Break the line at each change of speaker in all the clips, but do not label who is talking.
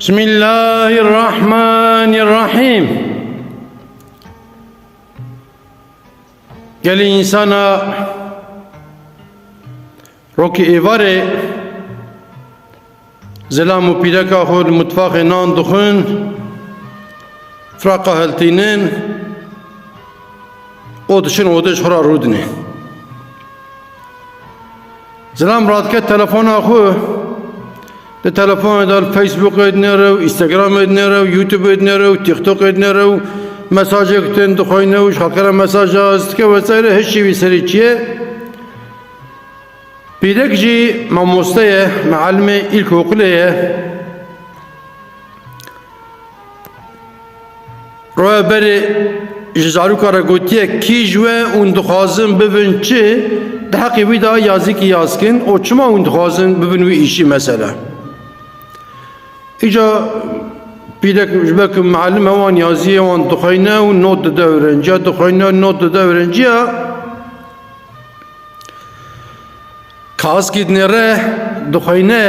بسم الله الرحمن الرحيم. قال إنسان روكي إيفاري زلام وبيدكا خود متفاق نان دخون فراقا هلتينين اودشن اودش خرا رودني زلام رادكا تلفون اخو ده تلفون دار فيسبوك ادنرو انستغرام ادنرو يوتيوب ادنرو تيك توك ادنرو مساج اكتن دخوينو شاكرا مساج است که وسایل هشی وسری چیه بیدک جی ماموستایه معلم ilkokuliye روی بری جزارو کارا گوتیه کی جوه اون دخوازن ببین چی ده حقی وی دا یازی کی یازکن او چما اون دخوازن ببین وی ایشی مثلا ایجا بیدک جبک معلم وان یازیه وان دخوینه و نوت ده öğrenciye دخوینه نوت ده öğrenciye کاس گیدنره دخوینه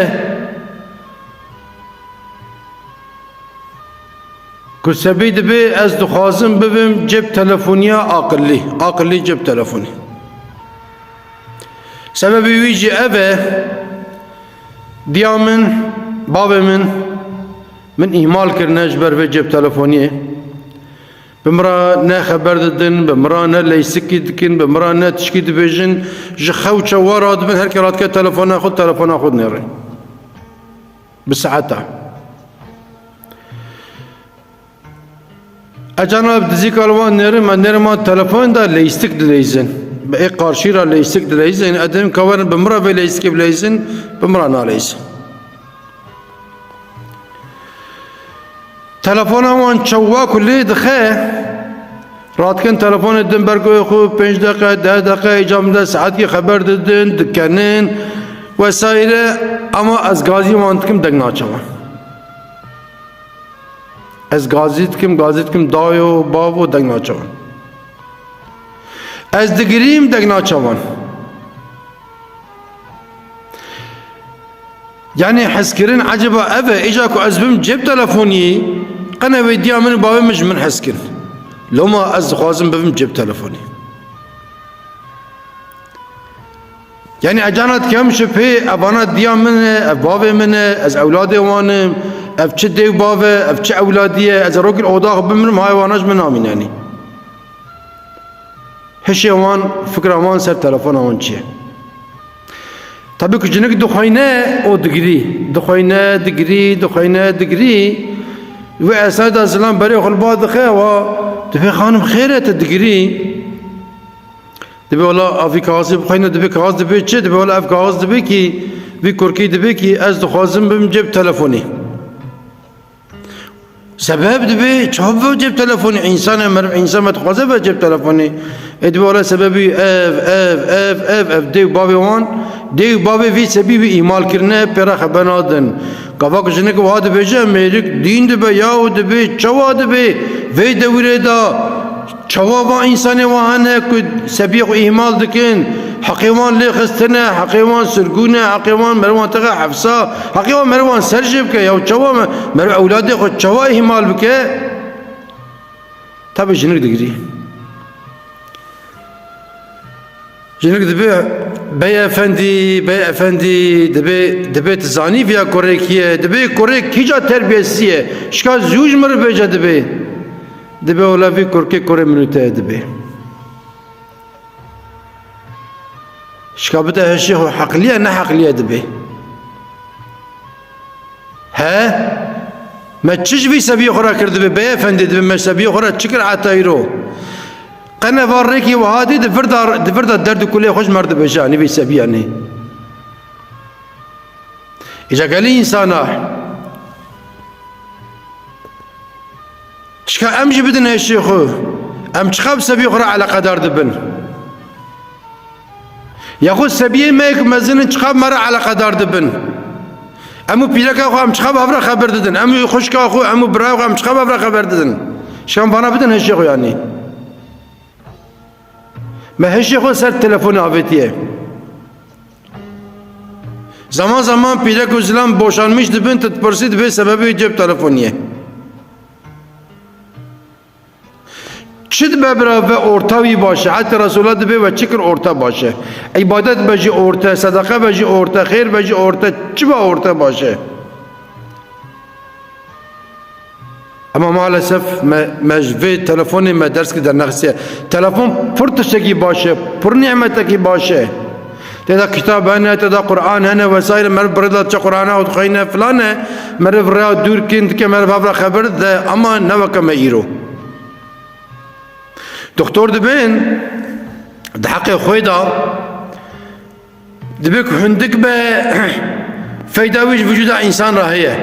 کسبی دبی از دخوازم ببیم جب تلفونیا عقلی جب تلفونی سببی ویجی اوه دیامن بابمن من اهمال کرنه جبر و جب تلفونیه بمرا نه خبر دادن بمرا نه لیسکی دکن بمرا نه تشکی دبیجن جخو چوارات من هر کرات که تلفون خود نره بساعته اجانب دزیک الوان نرم تلفون دا لیستک دلیزن به ای قارشی را لیستک دلیزن ادم کورن بمرا به لیستک بلیزن بمرا نالیزن تلفون وان چوا کلی دخه رات کن تلفون دن برگوی خوب 5 دقیقه 10 دقیقه اجامده ساعت کی خبر دادن دکنن وسایل اما از گازی وانتکم دگ ناچوان از گازیتکم دایو بابو دگ ناچوان از دگریم دگ ناچوان یعنی حس کرن عجبا اوه ایجا کو از بیم جب تلفونی قنه ویدیا من بابا مش من حس کرن لما از خوازم ببیم جب تلفونی یعنی اجانت کم شپه ابانا دیا منه اف بابا منه از اولاد وانم اف چه دیو بابا اف چه اولادیه از روکل اوضاق بمنم های واناش من آمین یعنی هشی وان فکر وان سر تلفون وان چیه طبعا که جنگ دخوینه او دگری و اساد اسلام برای خلبات خیر و دبی خانم خیره تدگری دبی والا افی کاغذی بخوینه دبی کاغذ دبی چه دبی والا اف کاغذ دبی کی وی کرکی دبی کی از دخوازم بم جب تلفونی سبب دبی چهب جب تلفونی انسان متخوازه به جب تلفونی دبی والا سببی اف دیو بابی وان دیو بابی وی سببی ایمال کرنه پیرا خبر نادن کاواک جنگ واد بیجه میرک دین دبی یاو دبی چوا دبی وی دوره دا چوا با انسان وانه که سبیق ایمال دکن حقیوان لیخستنه حقیوان سرگونه حقیوان مروان تقه حفصا حقیوان مروان سرجب که یا چوا مرو اولاده خود چوا ایمال بکه تابع جنگ دگری جنگ دبی بی افندی دبی تزانی ویا کورکیه دبی کورک کیجا تربیسیه شکا زوج مر بیجا دبی اولاوی کوره منوته دبی شکا بده هشی خو حقلیه نه حقلیه دبی ها ما چش وی سبی خورا کرد بی افندی دبی ما سبی خورا چکر عطایرو قناه وارکی و هادی دفردار درد کلی خوش مرد بجانی بی سبیانی ایجا گلی انسانا شکا امجی بدن هشی خو ام چخاب سبی خورا علاقه دار دبن یا خود سبیه میک مزن چخاب مرا علاقه دار دبن امو پیلکا خو ام چخاب افرا خبر دادن امو خوشکا خو امو برای خو ام چخاب افرا خبر دادن شکا بانا بدن هشی خو یعنی ما هشی خود سر تلفن آویتیه Zaman zaman pîrek û zilam boşanmış dibin titpirsî dibe sebebî cep telefoniye. Çi dibe bira ve orta wî baş e. Hatta Resulullah dibe ve çi kir orta baş e. İbadet be jî orta, sedaka be jî orta, xêr be jî orta, çi be orta baş e. Ama maalesef me ji vê telefonê me ders ki dernexistiye. Telefon pir tiştekî baş e, pir nimetekî baş e. Teda kitap hene, teda Kur'an hene vesaire, meriv birida çe Kur'ana û dixwîne filan e, meriv rêya dûr kin dike meriv havra xeber de ama ne weke me îro. Doktor dibin di heqê xwe da dibe ku hundik be feyda wî ji vücuda însan re heye.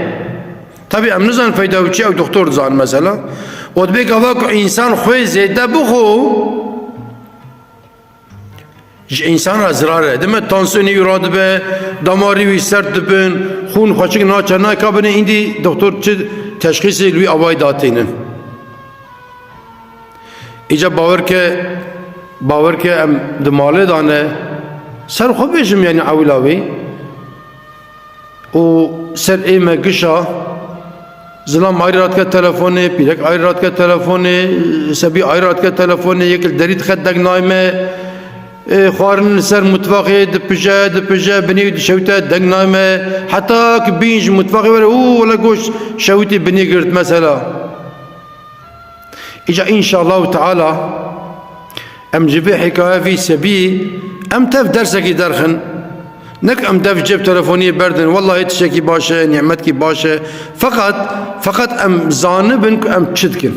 Tabii em nizan feyda wî çi ew doktor dizan mesela. O dibe gava ku însan xwe zêde bixwe ji însan re zirar e. Dime tansiyonê wî radibe, damarî wî sert dibin, xûn xweşik naçe nakabine îndî doktor çi teşxîsê li wî avayî datînin. İca bawer ke em di malê dane ser xwe bêjim yani ewila wî û ser ême gişa zilam ayrı ratke telefonê, pîrek ayrı ratke telefonê, sebî ayrı ratke telefonê, yekil derî dixe degnay me, xwarin li ser mutfaqê dipije, binê dişewite degnay me, heta ki bîn ji mutfaqê were wala goş şewitê binê girt mesela. İca inşallah Teala em ji vê hikaye vî sebî em tev dersekî derxin. Nek em dev cep telefoniyê berdin, vallahi tişekî baş e, nimetkî baş e. Fakat em zanibin ku em çi dikin.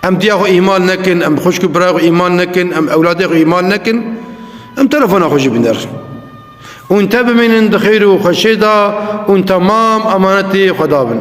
Em diya xwe îmal nekin, em xwişk û biraya xwe îmal nekin, em ewladê xwe îmal nekin, em telefona xwe jî biner. Hûn te bimînin di xêr û xweşê da, hûn temam emanetê Xweda bin.